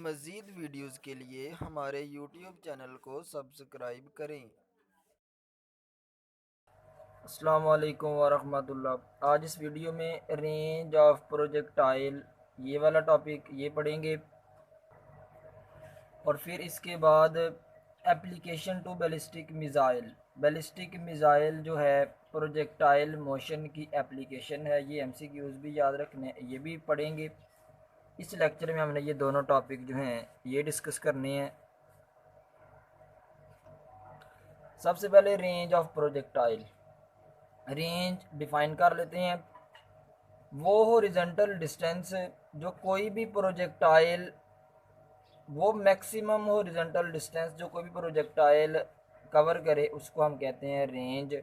मज़ीद वीडियोज़ के लिए हमारे यूट्यूब चैनल को सब्सक्राइब करें। अस्सलाम वालेकुम वरहमतुल्लाह। आज इस वीडियो में रेंज ऑफ प्रोजेक्टाइल ये वाला टॉपिक ये पढ़ेंगे और फिर इसके बाद application to ballistic missile. Ballistic missile जो है प्रोजेक्टाइल मोशन की एप्लीकेशन है। ये एमसीक्यूज़ भी याद रखने, ये भी पढ़ेंगे। इस लेक्चर में हमने ये दोनों टॉपिक जो हैं ये डिस्कस करने हैं। सबसे पहले range of projectile. Range define कर लेते हैं। वो हॉरिजॉन्टल डिस्टेंस जो कोई भी प्रोजेक्टाइल, वो मैक्सिमम हॉरिजॉन्टल डिस्टेंस जो कोई भी प्रोजेक्टाइल कवर करे उसको हम कहते हैं रेंज।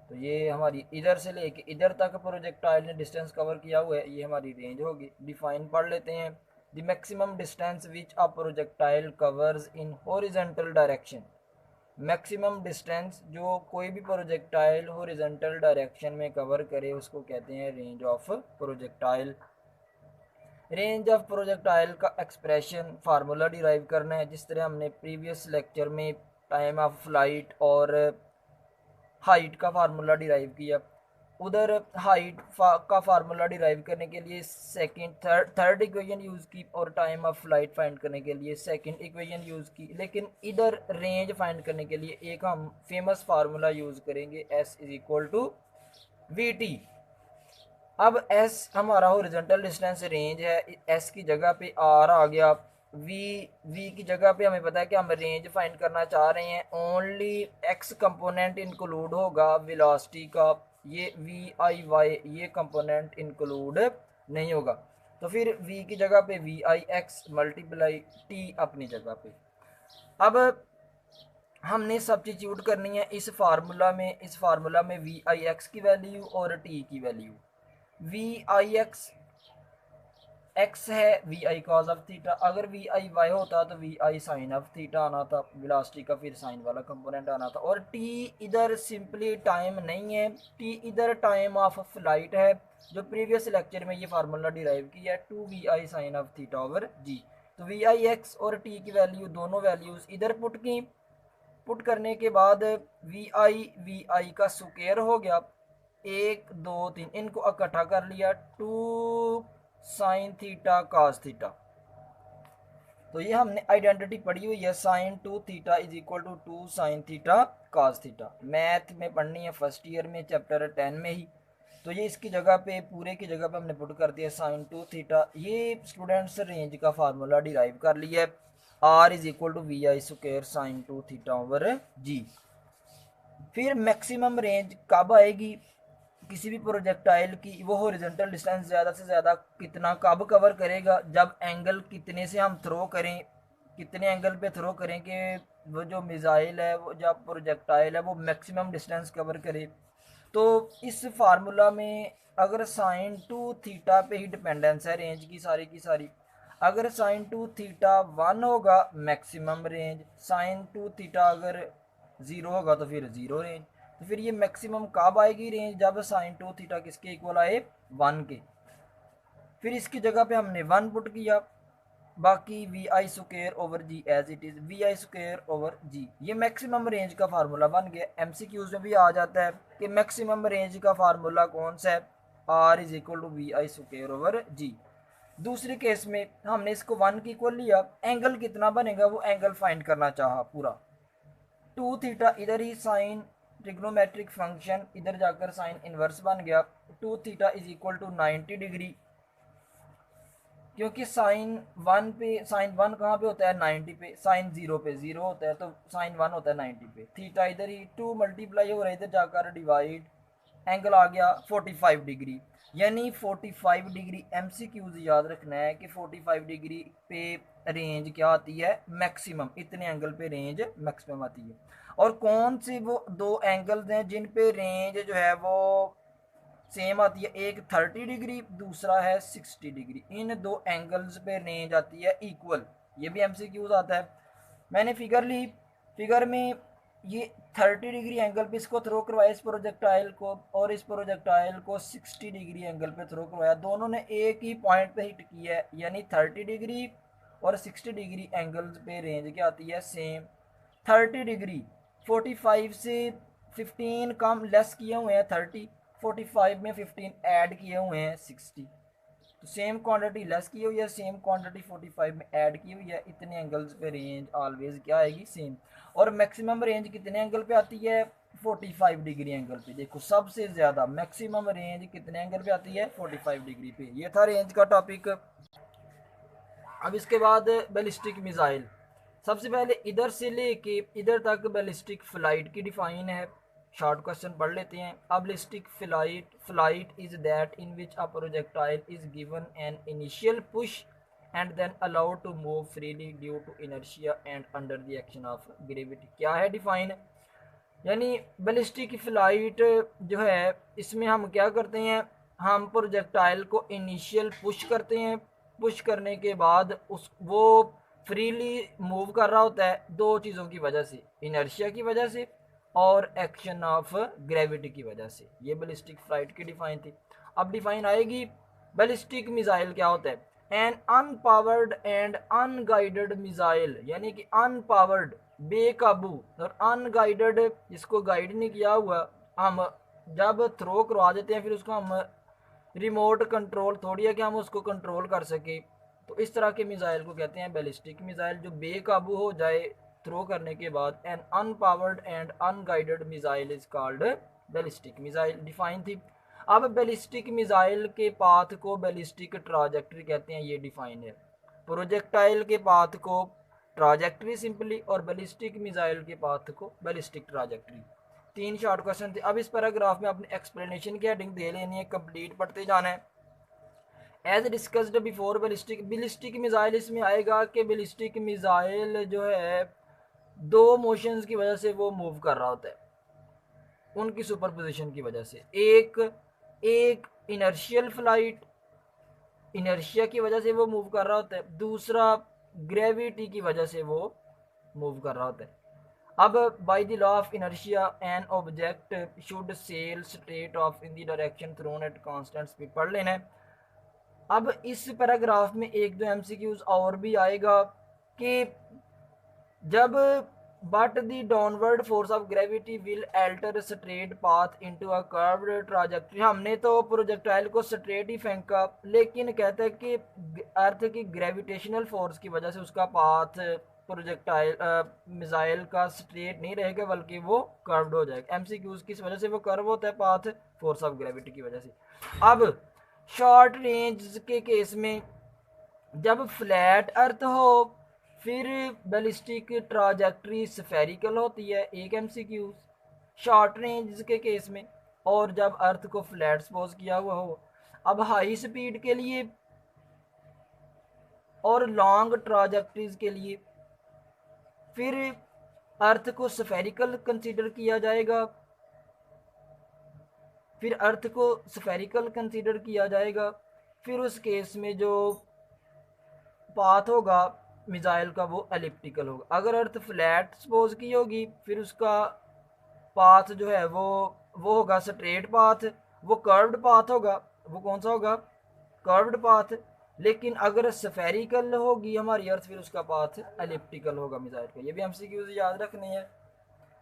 तो ये हमारी इधर से लेके इधर तक प्रोजेक्टाइल ने डिस्टेंस कवर किया हुआ है, ये हमारी रेंज होगी। डिफाइन पढ़ लेते हैं। The maximum distance which a projectile covers in horizontal direction. Maximum distance जो कोई भी प्रोजेक्टाइल हॉरिजॉन्टल डायरेक्शन में कवर करे उसको कहते हैं range of projectile. Range of projectile का एक्सप्रेशन फार्मूला डिराइव करना है, जिस तरह हमने प्रीवियस लेक्चर में टाइम ऑफ फ्लाइट और हाइट का फार्मूला डिराइव किया। उधर हाइट का फार्मूला डिराइव करने के लिए सेकंड थर्ड इक्वेशन यूज़ की और टाइम ऑफ फ्लाइट फाइंड करने के लिए सेकंड इक्वेशन यूज़ की। लेकिन इधर रेंज फाइंड करने के लिए एक हम फेमस फार्मूला यूज़ करेंगे, s is equal to v t. अब एस हमारा हॉरिजॉन्टल डिस्टेंस रेंज है, एस की जगह पे आर आ गया। वी की जगह पे हमें पता है कि हम रेंज फाइंड करना चाह रहे हैं। ओनली एक्स कंपोनेंट इंक्लूड होगा वेलोसिटी का, ये वी आई वाई ये कंपोनेंट इंक्लूड नहीं होगा। तो फिर वी की जगह पे वी आई एक्स मल्टीप्लाई टी अपनी जगह पे। अब हमने सब्स्टिट्यूट करनी है इस फार्मूला में। इस फार्मूला में वी आई एक्स की वैल्यू और टी की वैल्यू। वी आई एक्स एक्स है V I cos of theta. अगर वी आई वाई होता तो V I sine of theta आना था, वेलोसिटी का फिर साइन वाला कंपोनेंट आना था। और टी इधर सिंपली टाइम नहीं है, टी इधर टाइम ऑफ फ्लाइट है, जो प्रीवियस लेक्चर में ये फार्मूला डिराइव किया है, two V I sine of theta over G. तो वी आई एक्स और टी की वैल्यू दोनों वैल्यूज इधर पुट की। पुट करने के बाद वी आई का स्क्वायर हो गया, एक दो तीन इनको इकट्ठा कर लिया, two sine theta cos theta. तो ये हमने आइडेंटिटी पढ़ी हुई है, sine two theta is equal to two sine theta cos theta. Math में पढ़नी है फर्स्ट ईयर में चैप्टर 10 में ही। तो ये इसकी जगह पे पूरे की जगह पे हमने पुट कर दिया साइन टू थीटा। ये स्टूडेंट्स रेंज का फार्मूला डिराइव कर लिया है, R is equal to V I square sine two theta over G. फिर मैक्सिमम रेंज कब आएगी किसी भी प्रोजेक्टाइल की, वो हॉरिजॉन्टल डिस्टेंस ज़्यादा से ज़्यादा कितना कब कवर करेगा, जब एंगल कितने से हम थ्रो करें, कितने एंगल पे थ्रो करें कि वो जो मिज़ाइल है, वो जब प्रोजेक्टाइल है वो मैक्सिमम डिस्टेंस कवर करे। तो इस फार्मूला में अगर साइन टू थीटा पे ही डिपेंडेंस है रेंज की सारी। अगर साइन टू थीटा 1 होगा maximum range, sign two theta अगर 0 होगा तो फिर 0 रेंज। तो फिर ये मैक्सिमम कब आएगी रेंज, जब साइन टू थीटा किसके इक्वल आए, 1 के। फिर इसकी जगह पे हमने 1 पुट किया, बाकी V I square over G as it is, V I square over G. ये मैक्सिमम रेंज का फार्मूला बन गया। एमसीक्यूज में भी आ जाता है कि मैक्सिमम रेंज का फार्मूला कौन सा है, R is equal to V I square over G. दूसरे केस में हमने इसको 1 की इक्वल लिया, एंगल कितना बनेगा वो एंगल फाइंड करना चाहा पूरा। टू थीटा इधर ही साइन ट्रिग्नोमेट्रिक फंक्शन इधर जाकर साइन इनवर्स बन गया, two theta is equal to 90 degree. क्योंकि साइन वन कहाँ पे होता है, 90 पे, साइन जीरो पे 0 होता है, तो साइन 1 होता है 90 पे। थीटा इधर ही 2 मल्टीप्लाई हो रहा है, इधर जाकर डिवाइड, एंगल आ गया 45 डिग्री। यानी 45 डिग्री एमसीक्यूज याद रखना है कि 45 डिग्री पे रेंज क्या आती है, मैक्सिमम। इतने एंगल पे रेंज मैक्सिमम आती है। और कौन से वो दो एंगल्स हैं जिन पे रेंज जो है वो सेम आती है, एक 30 डिग्री दूसरा है 60 डिग्री। इन दो एंगल्स पे रेंज आती है इक्वल। ये भी एमसीक्यूज आता है। मैंने फिगर ली, फिगर में ये 30 डिग्री एंगल पे इसको थ्रो करवाया इस प्रोजेक्टाइल को, और इस प्रोजेक्टाइल को 60 डिग्री एंगल पे थ्रो करवाया। दोनों ने एक ही पॉइंट पे हिट किया है, यानी 30 डिग्री और 60 डिग्री एंगल्स पे रेंज क्या आती है सेम। 30 डिग्री 45 से 15 कम लेस किए हुए हैं 30, 45 में 15 ऐड किए हुए हैं 60, तो सेम क्वांटिटी लेस की हुई है, सेम क्वांटिटी 45 में ऐड की हुई है, इतने एंगल्स पे रेंज ऑलवेज क्या आएगी सेम। और मैक्सिमम रेंज कितने एंगल पे आती है 45 डिग्री एंगल पे। देखो सबसे ज़्यादा मैक्सिमम रेंज कितने एंगल पे आती है 45 डिग्री पे। ये था रेंज का टॉपिक। अब इसके बाद बैलिस्टिक मिसाइल। सबसे पहले इधर से लेके इधर तक बैलिस्टिक फ्लाइट की डिफाइन है, शॉर्ट क्वेश्चन पढ़ लेते हैं। अब ballistic flight is that in which a projectile is given an initial push and then allowed to move freely due to inertia and under the action of gravity. क्या है define, यानी ballistic flight जो है इसमें हम क्या करते हैं, हम प्रोजेक्टाइल को इनिशियल पुश करते हैं, पुश करने के बाद उस वो फ्रीली मूव कर रहा होता है दो चीज़ों की वजह से, इनर्शिया की वजह से और एक्शन ऑफ ग्रेविटी की वजह से। ये बैलिस्टिक फ्लाइट की डिफाइन थी। अब डिफाइन आएगी बैलिस्टिक मिसाइल क्या होता है, an unpowered and unguided missile, यानी कि अनपावर्ड बेकाबू और अनगाइडेड जिसको गाइड नहीं किया हुआ, हम जब थ्रो करवा देते हैं फिर उसको हम रिमोट कंट्रोल थोड़ी है कि हम उसको कंट्रोल कर सके, तो इस तरह के मिसाइल को कहते हैं बैलिस्टिक मिसाइल, जो बेकाबू हो जाए थ्रो करने के बाद। An unpowered and unguided missile is called ballistic missile, define थी। अब बैलिस्टिक मिसाइल के पाथ को बैलिस्टिक ट्राजेक्टरी कहते हैं, ये डिफाइन है। प्रोजेक्टाइल के पाथ को ट्राजेक्टरी सिंपली और बैलिस्टिक मिसाइल के पाथ को बैलिस्टिक ट्राजेक्टरी। तीन शॉर्ट क्वेश्चन थे। अब इस पैराग्राफ में अपनी एक्सप्लेनेशन की हेडिंग दे लेनी है, कंप्लीट पढ़ते जाना है। As discussed before ballistic missile इसमें आएगा कि बैलिस्टिक मिसाइल जो है दो मोशंस की वजह से वो मूव कर रहा होता है, उनकी सुपरपोजिशन की वजह से। एक इनर्शियल फ्लाइट, इनर्शिया की वजह से वो मूव कर रहा होता है, दूसरा ग्रेविटी की वजह से वो मूव कर रहा होता है। अब by the law of inertia an object should sail straight off in the direction thrown at constant speed, पढ़ लेना है। अब इस पैराग्राफ में एक दो एमसीक्यूज और भी आएगा कि जब but the downward force of gravity will alter straight path into a curved trajectory. हमने तो प्रोजेक्टाइल को स्ट्रेट ही फेंका, लेकिन कहते हैं कि अर्थ की ग्रेविटेशनल फोर्स की वजह से उसका पाथ प्रोजेक्टाइल मिसाइल का स्ट्रेट नहीं रहेगा बल्कि वो कर्व्ड हो जाएगा। एमसीक्यूज किस वजह से वो कर्व होता है, पाथ फोर्स ऑफ ग्रेविटी की वजह से। अब शॉर्ट रेंज के केस में जब फ्लैट अर्थ हो फिर बैलिस्टिक ट्राजेक्टरी स्फेरिकल होती है, एक एमसीक्यू शॉर्ट रेंज के केस में। और जब अर्थ को फ्लैट सपोज किया हुआ हो। अब हाई स्पीड के लिए और लॉन्ग ट्राजेक्टरीज के लिए फिर अर्थ को स्फेरिकल कंसीडर किया जाएगा, फिर अर्थ को स्फेरिकल कंसीडर किया जाएगा। फिर उस केस में जो पाथ होगा मिसाइल का वो एलिप्टिकल होगा। अगर अर्थ फ्लैट सपोज की होगी फिर उसका पाथ जो है वो होगा स्ट्रेट पाथ, वो कर्व्ड पाथ होगा। वो कौन सा होगा, कर्व्ड पाथ। लेकिन अगर स्फेरिकल होगी हमारी अर्थ फिर उसका पाथ एलिप्टिकल होगा मिसाइल का। ये भी एमसीक्यूज याद रखनी है।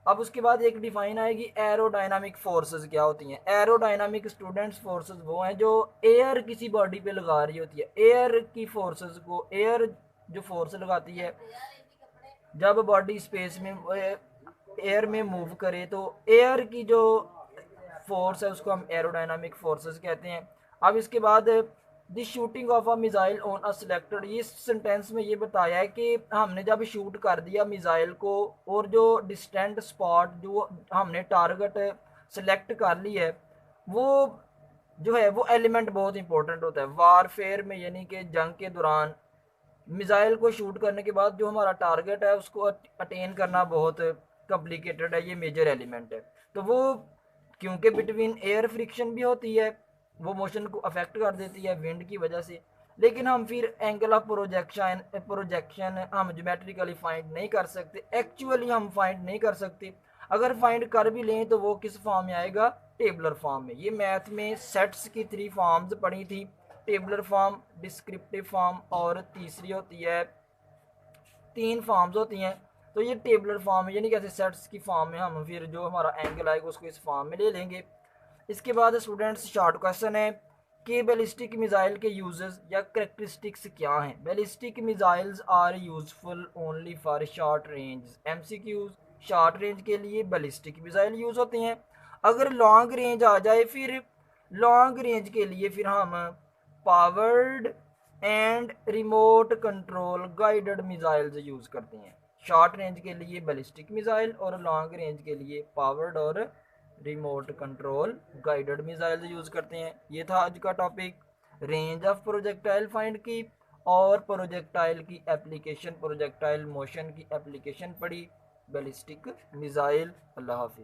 अब उसके बाद एक डिफाइन आएगी एरोडायनामिक फोर्सेस क्या होती हैं। एरोडायनामिक स्टूडेंट्स फोर्सेस वो हैं जो एयर किसी बॉडी पे लगा रही होती है। एयर की फोर्सेस को, एयर जो फोर्स लगाती है जब बॉडी स्पेस में एयर में मूव करे, तो एयर की जो फोर्स है उसको हम एरोडायनामिक फोर्सेस कहते हैं। अब इसके बाद the shooting of a missile on a selected, इस सेंटेंस में ये बताया है कि हमने जब शूट कर दिया मिसाइल को और जो डिस्टेंट स्पॉट जो हमने टारगेट सेलेक्ट कर ली है वो जो है वो एलिमेंट बहुत इंपॉर्टेंट होता है वारफेयर में, यानी कि जंग के दौरान मिसाइल को शूट करने के बाद जो हमारा टारगेट है उसको अटेन करना बहुत कॉम्प्लिकेटेड है, ये मेजर एलिमेंट है। तो वो क्योंकि बिटवीन एयर फ्रिक्शन भी होती है वो मोशन को अफेक्ट कर देती है विंड की वजह से। लेकिन हम फिर एंगल ऑफ प्रोजेक्शन हम ज्योमेट्रिकली फाइंड नहीं कर सकते, एक्चुअली हम फाइंड नहीं कर सकते। अगर फाइंड कर भी लें तो वो किस फॉर्म में आएगा, टेबलर फॉर्म में। ये मैथ में सेट्स की 3 फॉर्म्स पढ़ी थी, टेबलर फॉर्म, डिस्क्रिप्टिव फॉर्म और तीसरी होती है 3 फॉर्म्स होती हैं। तो ये टेबलर फॉर्म है, यानी कि ऐसे सेट्स की फॉर्म में हम फिर जो हमारा एंगल आएगा उसको इस फॉर्म में ले लेंगे। इसके बाद स्टूडेंट्स शॉर्ट क्वेश्चन है कि बैलिस्टिक मिसाइल के यूजेस या करेक्टरिस्टिक्स क्या हैं। Ballistic missiles are useful only for short range. MCQs, short range के लिए बैलिस्टिक मिसाइल यूज़ होते हैं। अगर लॉन्ग रेंज आ जाए फिर लॉन्ग रेंज के लिए फिर हम powered and remote control guided missiles use करते हैं। शॉर्ट रेंज के लिए बैलिस्टिक मिसाइल और लॉन्ग रेंज के लिए पावर्ड और remote control guided missile use करते हैं। ये था आज का topic, range of projectile find की और प्रोजेक्टाइल की एप्लीकेशन, प्रोजेक्टाइल मोशन की एप्लीकेशन पढ़ी, बैलिस्टिक मिसाइल। अल्लाह हाफिज़।